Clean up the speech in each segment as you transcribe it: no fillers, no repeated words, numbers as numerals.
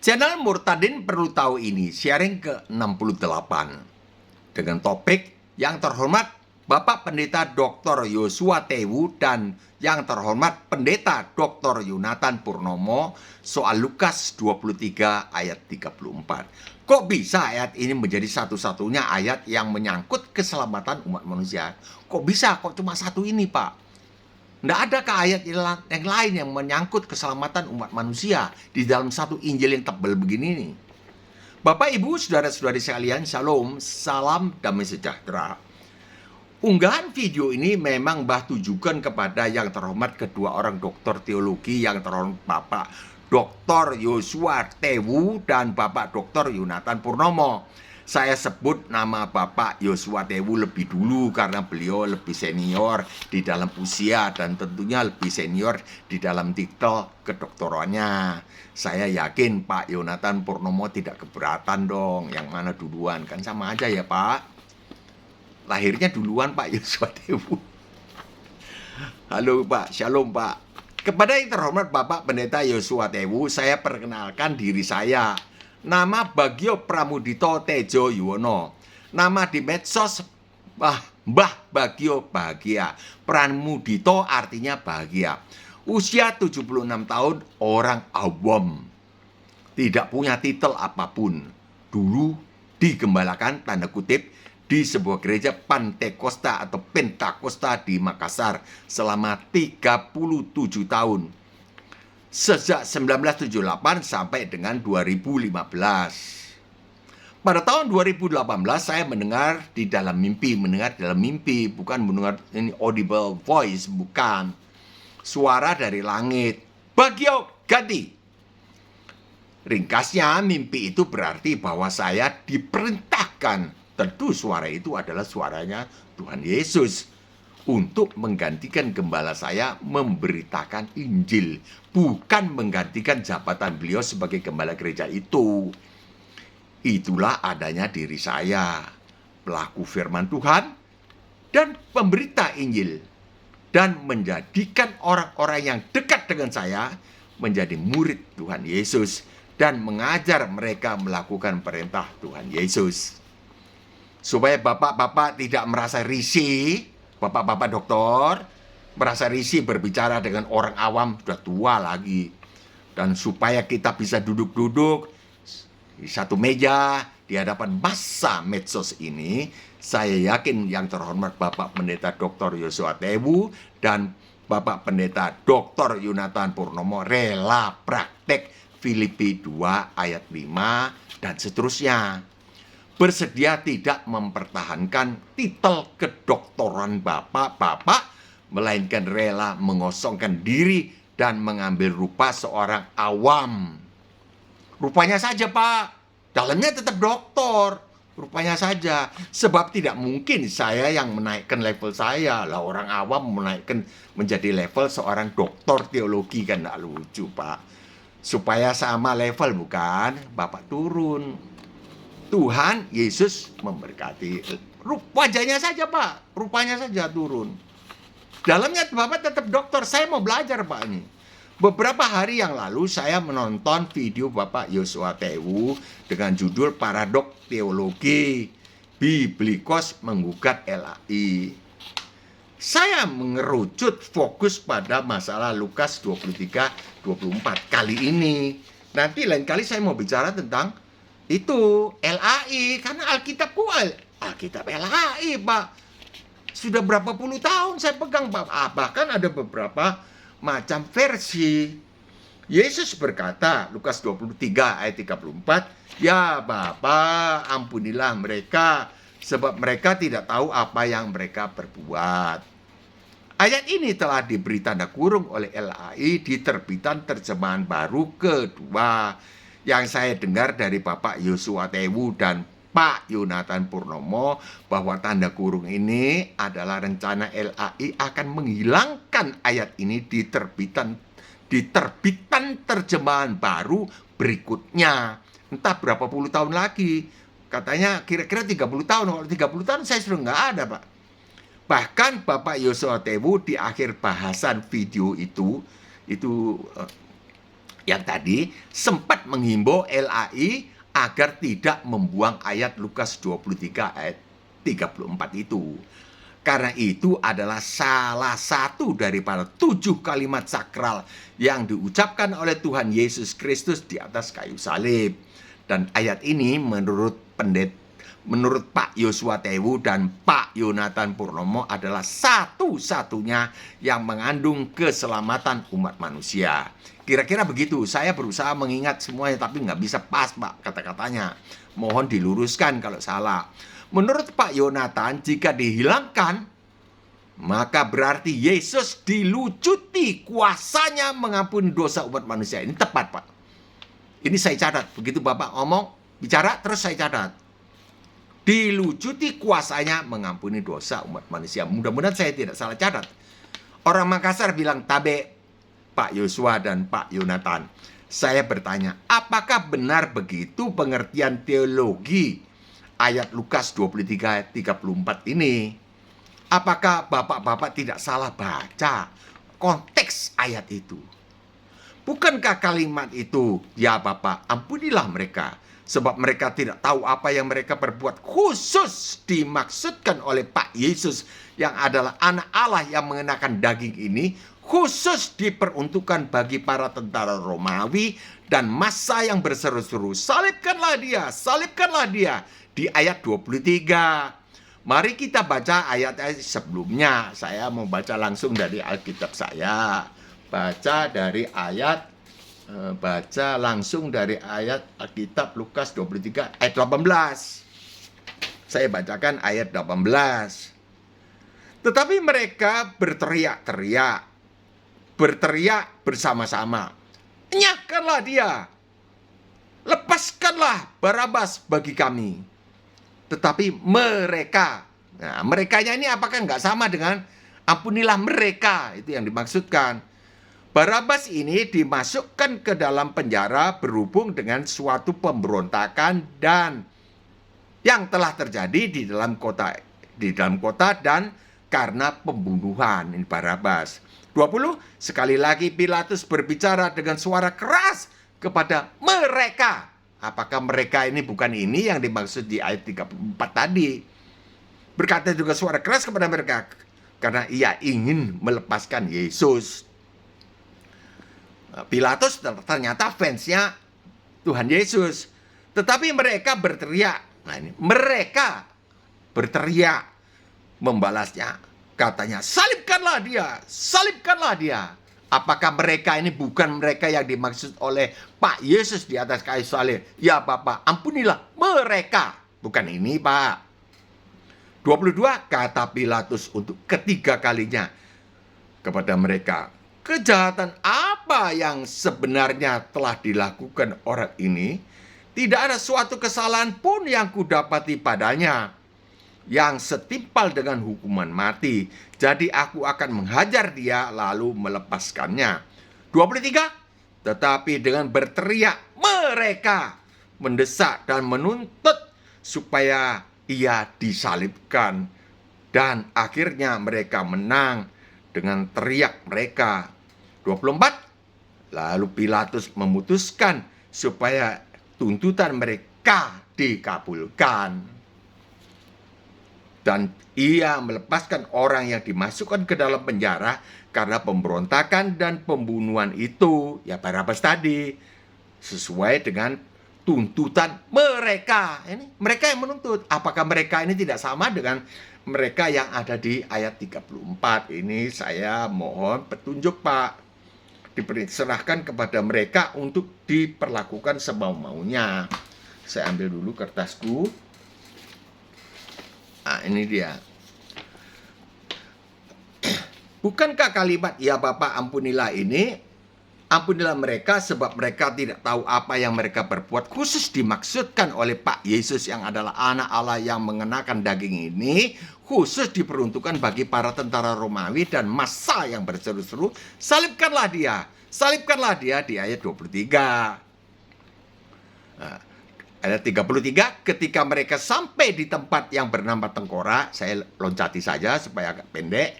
Channel Murtadin Perlu Tahu ini sharing ke-68 dengan topik yang terhormat Bapak Pendeta Dr. Yosua Tewu dan yang terhormat Pendeta Dr. Yonatan Purnomo soal Lukas 23 ayat 34. Kok bisa ayat ini menjadi satu-satunya ayat yang menyangkut keselamatan umat manusia? Kok bisa? Kok cuma satu ini, Pak? Tidak ada ayat yang lain yang menyangkut keselamatan umat manusia di dalam satu Injil yang tebal begini nih. Bapak, Ibu, saudara-saudari sekalian, shalom, salam damai sejahtera. Unggahan video ini memang tujukan kepada yang terhormat kedua orang doktor teologi yang terhormat Bapak Dr. Yosua Tewu dan Bapak Dr. Yonatan Purnomo. Saya sebut nama Bapak Yosua Tewu lebih dulu karena beliau lebih senior di dalam usia dan tentunya lebih senior di dalam titel kedoktorannya. Saya yakin Pak Yonatan Purnomo tidak keberatan dong, yang mana duluan, kan sama aja ya Pak. Lahirnya duluan Pak Yosua Tewu. Halo Pak, shalom Pak. Kepada yang terhormat Bapak Pendeta Yosua Tewu, saya perkenalkan diri saya. Nama Bagio Pramudito Tejo Yuwono. Nama di medsos Mbah Bagio Bahagia. Pramudito artinya bahagia. Usia 76 tahun, orang awam. Tidak punya titel apapun. Dulu digembalakan tanda kutip di sebuah gereja Pantekosta atau Pentakosta di Makassar selama 37 tahun. Sejak 1978 sampai dengan 2015. Pada tahun 2018 saya mendengar di dalam mimpi, bukan mendengar ini audible voice, bukan. Suara dari langit, Bagio ganti. Ringkasnya, mimpi itu berarti bahwa saya diperintahkan, tentu suara itu adalah suaranya Tuhan Yesus, untuk menggantikan gembala saya memberitakan Injil, bukan menggantikan jabatan beliau sebagai gembala gereja itu. Itulah adanya diri saya, pelaku firman Tuhan dan pemberita Injil, dan menjadikan orang-orang yang dekat dengan saya menjadi murid Tuhan Yesus dan mengajar mereka melakukan perintah Tuhan Yesus. Supaya bapak-bapak tidak merasa risih, bapak-bapak dokter merasa risih berbicara dengan orang awam, sudah tua lagi. Dan supaya kita bisa duduk-duduk di satu meja di hadapan massa medsos ini, saya yakin yang terhormat Bapak Pendeta Dr. Yosua Tewu dan Bapak Pendeta Dr. Yonatan Purnomo rela praktek Filipi 2 ayat 5 dan seterusnya. Bersedia tidak mempertahankan titel kedoktoran bapak-bapak, melainkan rela mengosongkan diri dan mengambil rupa seorang awam. Rupanya saja Pak, dalamnya tetap doktor, rupanya saja. Sebab tidak mungkin saya yang menaikkan level saya, lah orang awam menaikkan menjadi level seorang doktor teologi, kan tidak lucu Pak. Supaya sama level bukan, Bapak turun. Tuhan Yesus memberkati. Wajahnya saja Pak, rupanya saja turun. Dalamnya Bapak tetap dokter. Saya mau belajar Pak ini. Beberapa hari yang lalu saya menonton video Bapak Yosua Tewu dengan judul Paradok Teologi Biblikos Menggugat LAI. Saya mengerucut fokus pada masalah Lukas 23-24 kali ini. Nanti lain kali saya mau bicara tentang itu LAI, karena Alkitab LAI Pak. Sudah berapa puluh tahun saya pegang Pak. Bahkan ada beberapa macam versi. Yesus berkata, Lukas 23 ayat 34, "Ya Bapa, ampunilah mereka, sebab mereka tidak tahu apa yang mereka perbuat." Ayat ini telah diberi tanda kurung oleh LAI di terbitan terjemahan baru kedua yang saya dengar dari Bapak Yosua Tewu dan Pak Yonatan Purnomo, bahwa tanda kurung ini adalah rencana LAI akan menghilangkan ayat ini di terbitan terjemahan baru berikutnya. Entah berapa puluh tahun lagi. Katanya kira-kira 30 tahun. Kalau 30 tahun saya sudah nggak ada Pak. Bahkan Bapak Yosua Tewu di akhir bahasan video itu yang tadi sempat menghimbau LAI agar tidak membuang ayat Lukas 23 ayat 34 itu. Karena itu adalah salah satu daripada 7 kalimat sakral yang diucapkan oleh Tuhan Yesus Kristus di atas kayu salib. Dan ayat ini menurut Pak Yosua Tewu dan Pak Yonatan Purnomo adalah satu-satunya yang mengandung keselamatan umat manusia. Kira-kira begitu. Saya berusaha mengingat semuanya tapi nggak bisa pas Pak kata-katanya. Mohon diluruskan kalau salah. Menurut Pak Yonatan, jika dihilangkan, maka berarti Yesus dilucuti kuasanya mengampuni dosa umat manusia. Ini tepat, Pak. Ini saya catat. Begitu Bapak ngomong, bicara, terus saya catat. Dilucuti kuasanya mengampuni dosa umat manusia. Mudah-mudahan saya tidak salah catat. Orang Makassar bilang tabe, Pak Yosua dan Pak Yonatan. Saya bertanya, apakah benar begitu pengertian teologi ayat Lukas 23 ayat 34 ini? Apakah Bapak-bapak tidak salah baca konteks ayat itu? Bukankah kalimat itu, ya Bapak, ampunilah mereka, sebab mereka tidak tahu apa yang mereka perbuat, khusus dimaksudkan oleh Pak Yesus yang adalah anak Allah yang mengenakan daging ini, khusus diperuntukkan bagi para tentara Romawi dan massa yang berseru-seru, salibkanlah dia, salibkanlah dia, di ayat 23. Mari kita baca ayat-ayat sebelumnya. Saya mau baca langsung dari Alkitab saya. Baca langsung dari ayat Alkitab Lukas 23 ayat 18. Saya bacakan ayat 18. Tetapi mereka berteriak bersama-sama, enyahkanlah dia, lepaskanlah Barabas bagi kami. Tetapi mereka, nah merekanya ini apakah nggak sama dengan ampunilah mereka? Itu yang dimaksudkan. Barabas ini dimasukkan ke dalam penjara berhubung dengan suatu pemberontakan dan yang telah terjadi di dalam kota dan karena pembunuhan. Ini Barabas. 20, sekali lagi Pilatus berbicara dengan suara keras kepada mereka. Apakah mereka ini bukan ini yang dimaksud di ayat 34 tadi? Berkata juga suara keras kepada mereka karena ia ingin melepaskan Yesus. Pilatus ternyata fansnya Tuhan Yesus. Tetapi mereka berteriak. Nah ini, mereka berteriak membalasnya. Katanya, salibkanlah dia, salibkanlah dia. Apakah mereka ini bukan mereka yang dimaksud oleh Pak Yesus di atas kayu salib? Ya Bapak, ampunilah mereka. Bukan ini Pak. 22, kata Pilatus untuk ketiga kalinya kepada mereka. Kejahatan apa yang sebenarnya telah dilakukan orang ini? Tidak ada suatu kesalahan pun yang kudapati padanya yang setimpal dengan hukuman mati. Jadi aku akan menghajar dia lalu melepaskannya. 23. Tetapi dengan berteriak mereka mendesak dan menuntut supaya ia disalibkan. Dan akhirnya mereka menang dengan teriak mereka. 24. Lalu Pilatus memutuskan supaya tuntutan mereka dikabulkan. Dan ia melepaskan orang yang dimasukkan ke dalam penjara karena pemberontakan dan pembunuhan itu, ya Barabas tadi, sesuai dengan tuntutan mereka. Ini mereka yang menuntut. Apakah mereka ini tidak sama dengan mereka yang ada di ayat 34? Ini saya mohon petunjuk Pak. Diserahkan kepada mereka untuk diperlakukan semau-maunya. Saya ambil dulu kertasku. Nah, ini dia. Bukankah kalimat ya Bapak ampunilah ini, ampunilah mereka sebab mereka tidak tahu apa yang mereka perbuat, khusus dimaksudkan oleh Pak Yesus yang adalah anak Allah yang mengenakan daging ini, khusus diperuntukkan bagi para tentara Romawi dan massa yang berseru-seru, salibkanlah dia di ayat 23. Nah, ayat 33, ketika mereka sampai di tempat yang bernama Tengkorak, saya loncati saja supaya agak pendek,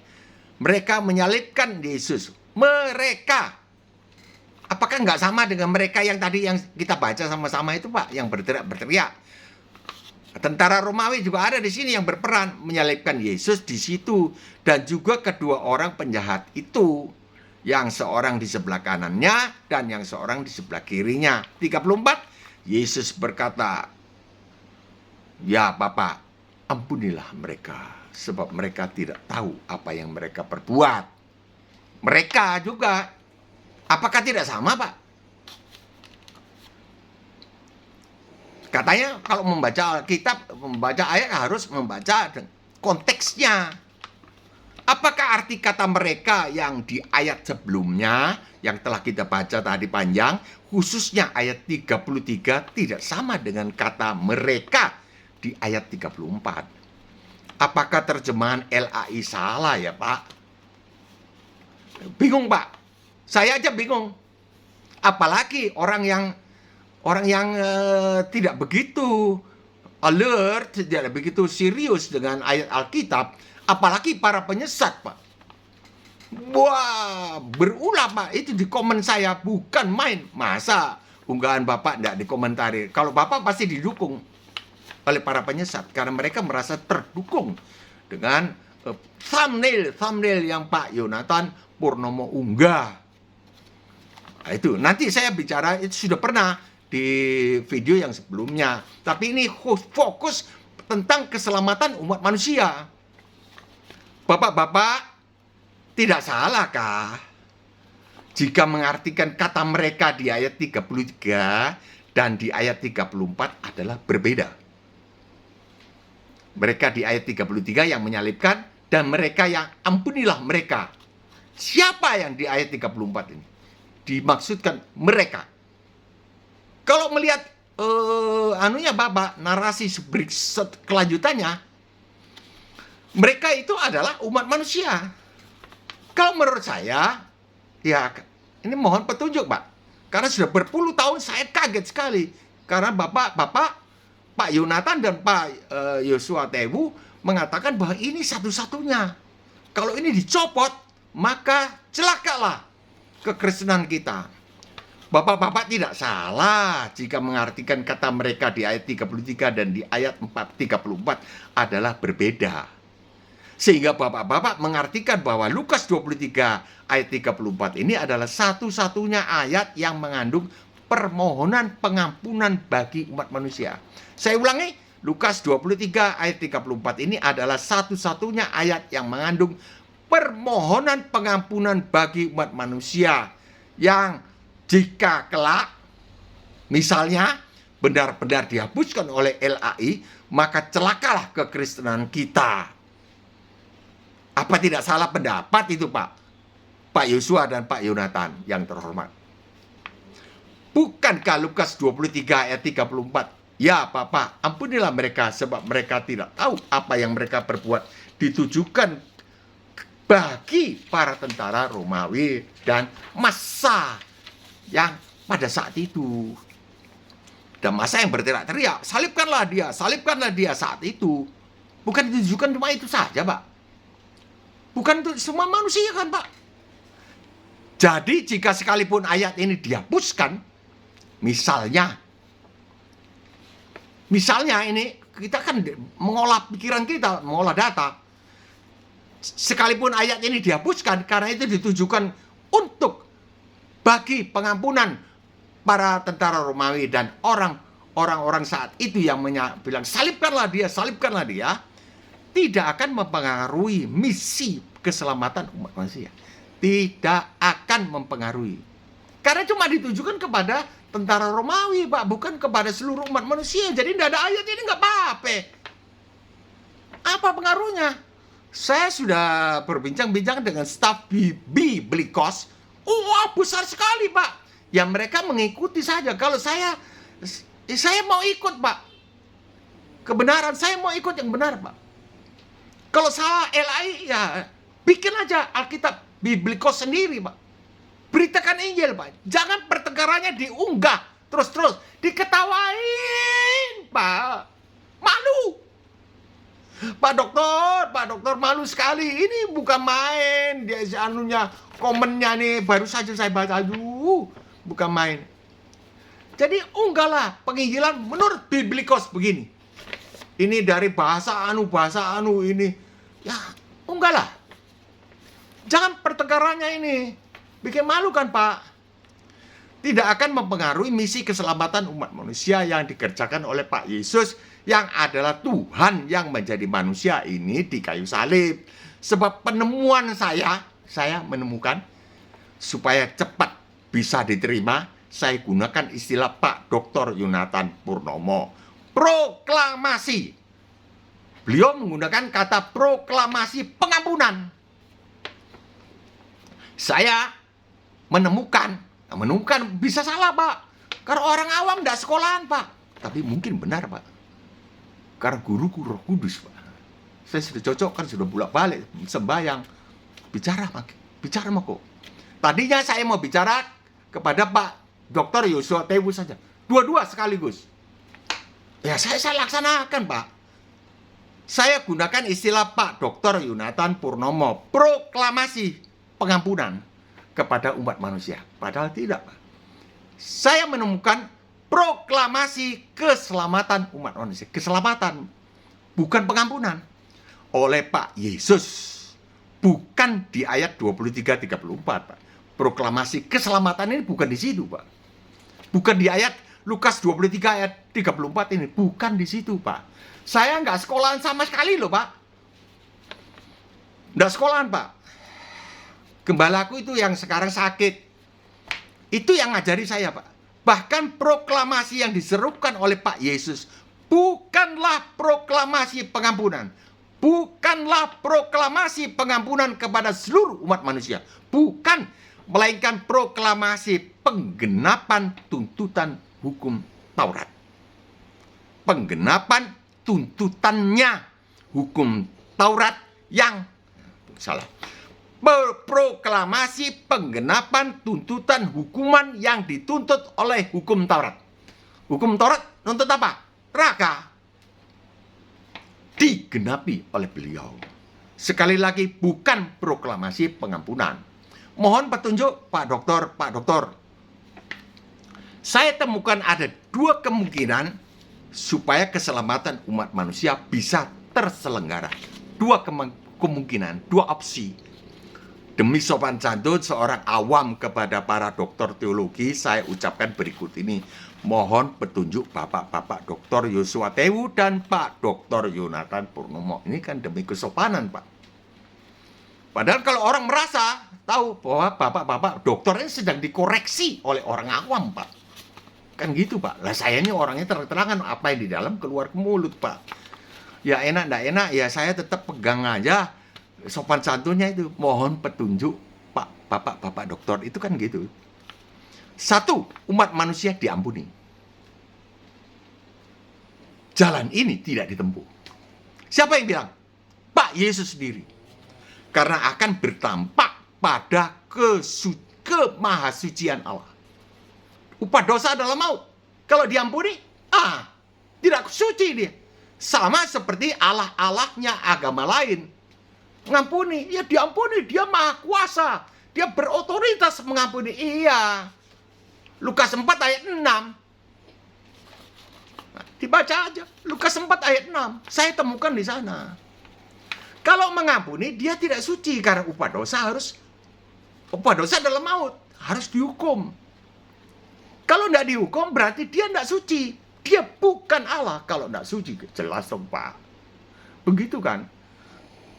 mereka menyalibkan Yesus. Mereka. Apakah nggak sama dengan mereka yang tadi yang kita baca sama-sama itu, Pak, yang berteriak-berteriak? Tentara Romawi juga ada di sini yang berperan menyalibkan Yesus di situ, dan juga kedua orang penjahat itu, yang seorang di sebelah kanannya dan yang seorang di sebelah kirinya. 34, Yesus berkata, "Ya Bapa, ampunilah mereka, sebab mereka tidak tahu apa yang mereka perbuat." Mereka juga, apakah tidak sama, Pak? Katanya kalau membaca Alkitab, membaca ayat harus membaca konteksnya. Apakah arti kata mereka yang di ayat sebelumnya, yang telah kita baca tadi panjang, khususnya ayat 33, tidak sama dengan kata mereka di ayat 34? Apakah terjemahan LAI salah ya, Pak? Bingung, Pak. Saya aja bingung. Apalagi orang yang tidak begitu alert, tidak begitu serius dengan ayat Alkitab, apalagi para penyesat, Pak. Wah, berulah, Pak. Itu di komen saya, bukan main. Masa unggahan Bapak tidak dikomentari? Kalau Bapak pasti didukung oleh para penyesat, karena mereka merasa terdukung dengan thumbnail yang Pak Yonatan Purnomo unggah. Nah, itu nanti saya bicara, itu sudah pernah di video yang sebelumnya. Tapi ini fokus tentang keselamatan umat manusia. Bapak-bapak, tidak salahkah jika mengartikan kata mereka di ayat 33 dan di ayat 34 adalah berbeda? Mereka di ayat 33 yang menyalibkan, dan mereka yang ampunilah mereka. Siapa yang di ayat 34 ini? Dimaksudkan mereka. Kalau melihat Bapak, narasi kelanjutannya, mereka itu adalah umat manusia. Kalau menurut saya, ya ini mohon petunjuk, Pak. Karena sudah berpuluh tahun saya kaget sekali. Karena Bapak Pak Yonatan dan Pak Yosua Tewu mengatakan bahwa ini satu-satunya. Kalau ini dicopot, maka celakalah kekristenan kita. Bapak-bapak tidak salah jika mengartikan kata mereka di ayat 33 dan di ayat 34 adalah berbeda. Sehingga bapak-bapak mengartikan bahwa Lukas 23 ayat 34 ini adalah satu-satunya ayat yang mengandung permohonan pengampunan bagi umat manusia. Saya ulangi, Lukas 23 ayat 34 ini adalah satu-satunya ayat yang mengandung permohonan pengampunan bagi umat manusia, yang jika kelak misalnya benar-benar dihapuskan oleh LAI, maka celakalah kekristenan kita. Apa tidak salah pendapat itu, Pak? Pak Yosua dan Pak Yonatan yang terhormat. Bukankah Lukas 23 ayat 34, "Ya Bapa, ampunilah mereka sebab mereka tidak tahu apa yang mereka perbuat," ditujukan bagi para tentara Romawi dan massa yang pada saat itu. Dan massa yang berteriak-teriak, salibkanlah dia saat itu. Bukan ditujukan cuma itu saja, Pak. Bukan untuk semua manusia kan, Pak. Jadi jika sekalipun ayat ini dihapuskan, misalnya ini kita kan mengolah pikiran kita, mengolah data. Sekalipun ayat ini dihapuskan, karena itu ditujukan untuk bagi pengampunan para tentara Romawi dan orang-orang saat itu yang bilang salibkanlah dia, tidak akan mempengaruhi misi keselamatan umat manusia. Tidak akan mempengaruhi. Karena cuma ditujukan kepada tentara Romawi, Pak, bukan kepada seluruh umat manusia. Jadi tidak ada ayat ini, nggak apa-apa. Apa pengaruhnya? Saya sudah berbincang-bincang dengan staf Biblikos. Wah, besar sekali, Pak. Ya mereka mengikuti saja. Kalau saya mau ikut, Pak. Kebenaran, saya mau ikut yang benar, Pak. Kalau salah LAI, ya bikin aja Alkitab Biblikos sendiri, Pak. Beritakan Injil, Pak. Jangan pertengkarannya diunggah terus-terus. Diketawain, Pak. Malu. Pak dokter malu sekali. Ini bukan main. Dia anunya, komennya nih baru saja saya baca. Aduh, bukan main. Jadi unggahlah penginjilan menurut Biblikos begini. Ini dari bahasa anu ini. Ya, unggahlah. Jangan pertengkarannya ini. Bikin malu kan, Pak? Tidak akan mempengaruhi misi keselamatan umat manusia yang dikerjakan oleh Pak Yesus, yang adalah Tuhan yang menjadi manusia ini di kayu salib. Sebab penemuan saya menemukan supaya cepat bisa diterima, saya gunakan istilah Pak Dr. Yonatan Purnomo. Proklamasi. Beliau menggunakan kata proklamasi pengampunan. Saya menemukan bisa salah, Pak. Karena orang awam tidak sekolahan, Pak. Tapi mungkin benar, Pak. Karena guruku Roh Kudus, Pak. Saya sudah cocokkan, sudah bolak-balik sembahyang. Bicara kok. Tadinya saya mau bicara kepada Pak Dr. Yosua Tewu saja. Dua-dua sekaligus. Ya saya laksanakan, Pak. Saya gunakan istilah Pak Dr. Yonatan Purnomo. Proklamasi pengampunan kepada umat manusia. Padahal tidak, Pak. Saya menemukan proklamasi keselamatan umat manusia. Keselamatan, bukan pengampunan. Oleh Pak Yesus. Bukan di ayat 23-34, Pak. Proklamasi keselamatan ini bukan di situ, Pak. Bukan di ayat Lukas 23 ayat 34 ini. Bukan di situ, Pak. Saya nggak sekolahan sama sekali loh, Pak. Nggak sekolahan, Pak. Gembalaku itu yang sekarang sakit. Itu yang ngajari saya, Pak. Bahkan proklamasi yang diserukan oleh Pak Yesus bukanlah proklamasi pengampunan. Bukanlah proklamasi pengampunan kepada seluruh umat manusia. Bukan. Melainkan proklamasi penggenapan tuntutan hukum Taurat. Penggenapan tuntutannya hukum Taurat yang salah. Proklamasi penggenapan tuntutan hukuman yang dituntut oleh hukum Taurat. Hukum Taurat nuntut apa? Neraka. Digenapi oleh beliau. Sekali lagi, bukan proklamasi pengampunan. Mohon petunjuk, Pak Dokter. Saya temukan ada dua kemungkinan supaya keselamatan umat manusia bisa terselenggara. Dua kemungkinan, dua opsi. Demi sopan santun seorang awam kepada para dokter teologi, saya ucapkan berikut ini. Mohon petunjuk Bapak-Bapak Dr. Yosua Tewu dan Pak Dr. Yonatan Purnomo. Ini kan demi kesopanan, Pak. Padahal kalau orang merasa tahu bahwa Bapak-Bapak dokter ini sedang dikoreksi oleh orang awam, Pak. Kan gitu, Pak. Lah saya ini orangnya terang-terangan apa yang di dalam keluar ke mulut, Pak. Ya enak, enggak enak, ya saya tetap pegang aja sopan santunnya itu. Mohon petunjuk Pak, Bapak-Bapak dokter, itu kan gitu. Satu, umat manusia diampuni. Jalan ini tidak ditempuh. Siapa yang bilang? Pak Yesus sendiri. Karena akan bertampak pada kemahasucian Allah. Upah dosa adalah maut. Kalau diampuni, tidak suci dia. Sama seperti Allah-Allahnya agama lain. Mengampuni, ya diampuni, dia maha kuasa. Dia berotoritas mengampuni, iya. Lukas 4 ayat 6. Nah, dibaca aja. Lukas 4 ayat 6. Saya temukan di sana. Kalau mengampuni, dia tidak suci. Karena upah dosa adalah maut. Harus dihukum. Kalau tidak dihukum, berarti dia tidak suci. Dia bukan Allah kalau tidak suci. Jelas dong, Pak. Begitu kan?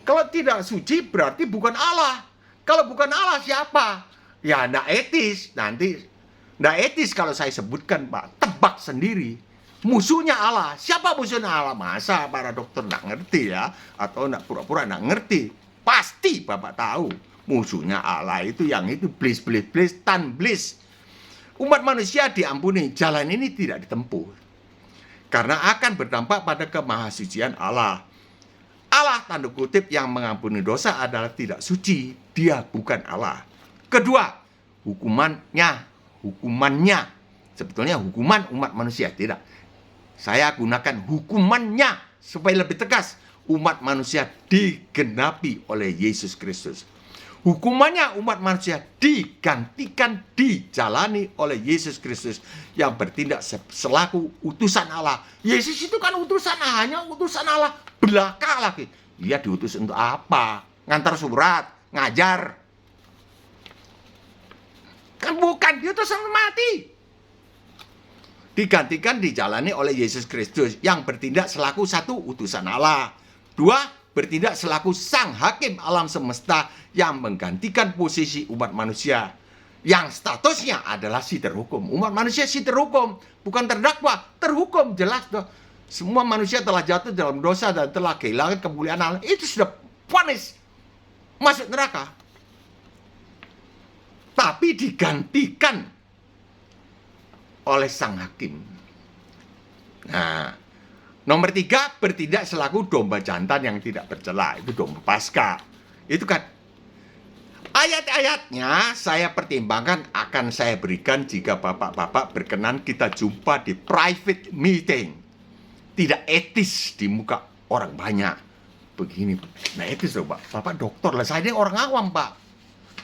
Kalau tidak suci, berarti bukan Allah. Kalau bukan Allah, siapa? Ya, tidak etis. Nanti nggak etis kalau saya sebutkan, Pak. Tebak sendiri. Musuhnya Allah. Siapa musuhnya Allah? Masa para dokter nggak ngerti ya? Atau nggak pura-pura nggak ngerti? Pasti Bapak tahu. Musuhnya Allah itu yang itu. Blis, tan, blis. Umat manusia diampuni. Jalan ini tidak ditempuh. Karena akan berdampak pada kemahasucian Allah. Allah tanda kutip yang mengampuni dosa adalah tidak suci. Dia bukan Allah. Kedua, hukumannya. Sebetulnya hukuman umat manusia, tidak. Saya gunakan hukumannya supaya lebih tegas. Umat manusia digenapi oleh Yesus Kristus. Hukumannya umat manusia digantikan, dijalani oleh Yesus Kristus yang bertindak selaku utusan Allah. Yesus itu kan utusan Allah, hanya utusan Allah belaka lagi. Dia diutus untuk apa? Ngantar surat, ngajar. Kan bukan, diutus untuk mati. Digantikan, dijalani oleh Yesus Kristus yang bertindak selaku satu utusan Allah. Dua, bertindak selaku sang hakim alam semesta yang menggantikan posisi umat manusia yang statusnya adalah si terhukum. Umat manusia si terhukum, bukan terdakwa, terhukum, jelas toh. Semua manusia telah jatuh dalam dosa dan telah kehilangan kemuliaan Allah. Itu sudah vonis masuk neraka. Tapi digantikan oleh sang hakim. Nah, nomor 3, bertindak selaku domba jantan yang tidak bercela. Itu domba Paskah. Itu kan ayat-ayatnya saya pertimbangkan, akan saya berikan jika bapak-bapak berkenan kita jumpa di private meeting. Tidak etis di muka orang banyak. Begini, nah etis loh Pak. Bapak dokter lah, saya ini orang awam Pak.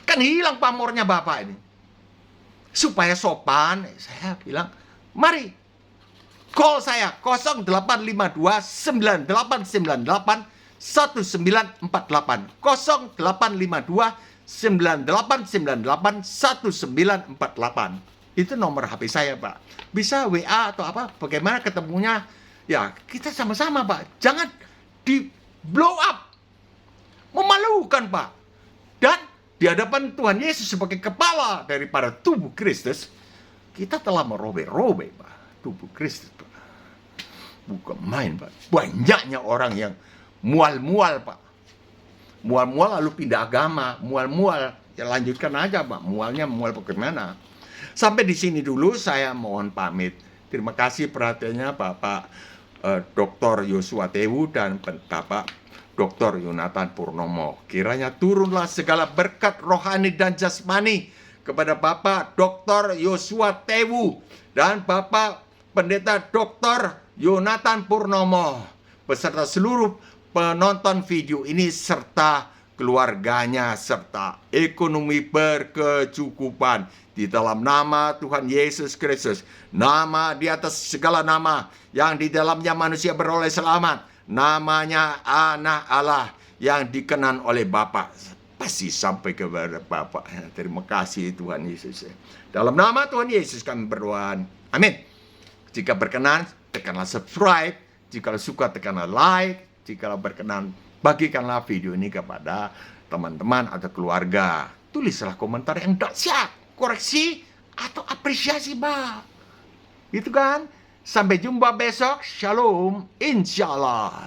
Kan hilang pamornya Bapak ini. Supaya sopan, saya bilang, mari call saya 0852 9898 1948 0852 9898 1948. Itu nomor HP saya Pak. Bisa WA atau apa, bagaimana ketemunya. Ya kita sama-sama Pak. Jangan di blow up, memalukan Pak. Dan di hadapan Tuhan Yesus sebagai kepala daripada tubuh Kristus, kita telah merobek-robek Pak tubuh Kristus Pak. Bukan main Pak. Banyaknya orang yang mual-mual Pak. Mual-mual lalu pindah agama. Mual-mual, ya lanjutkan aja Pak. Mualnya mual bagaimana. Sampai di sini dulu saya mohon pamit. Terima kasih perhatiannya Bapak Dr. Yosua Tewu dan Bapak Dr. Yonatan Purnomo. Kiranya turunlah segala berkat rohani dan jasmani kepada Bapak Dr. Yosua Tewu dan Bapak Pendeta Dr. Yonatan Purnomo beserta seluruh penonton video ini serta keluarganya serta ekonomi berkecukupan di dalam nama Tuhan Yesus Kristus, nama di atas segala nama yang di dalamnya manusia beroleh selamat, namanya Anak Allah yang dikenan oleh Bapa pasti sampai kepada Bapa. Terima kasih Tuhan Yesus. Dalam nama Tuhan Yesus kami berdoa. Amin. Jika berkenan, tekanlah subscribe. Jika suka, tekanlah like. Jika berkenan, bagikanlah video ini kepada teman-teman atau keluarga. Tulislah komentar yang dahsyat, koreksi atau apresiasi, Pak. Gitu kan? Sampai jumpa besok. Shalom. Insya Allah.